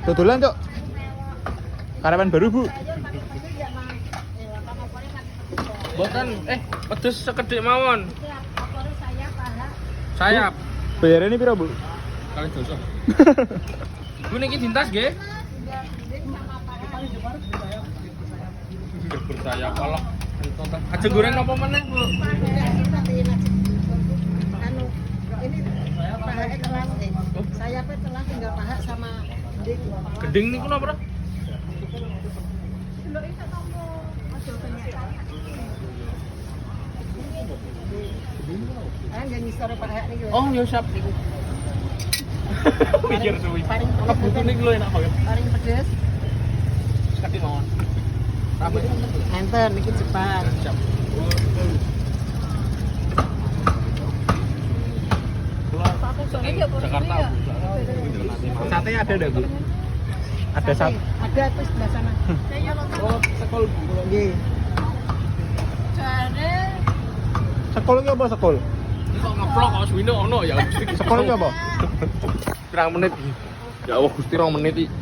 Dodolan, Cok. Karapan baru, Bu. Boten pedes sekedhik mawon. Sayap. Bayarannya piro, Bu? Kali dosa. Bu niki dintas nggih? Bersayap kalau aja goreng apa meneh, Bu? Anu, ini pahanya telah sayapnya telah tinggal paha sama gending. Gending niku napa? Nggak ngisor paha nih. Oh, ya siap niku. Pikir suwi. Paling Kebutu niku lho enak banget. paling pedes. Sekati mawon. Apa? Enter niki Jepang. Siap. Jakarta. Sate ada enggak, Bu? Ada sate. Ada tuh sebelah sana. Oh, sekol. Nggih. Sekol iki apa sekol? Kok ngeplok kok suwine ono ya. Sekol iki apa? Pirang menit. Ya Allah Gusti 2 menit iki.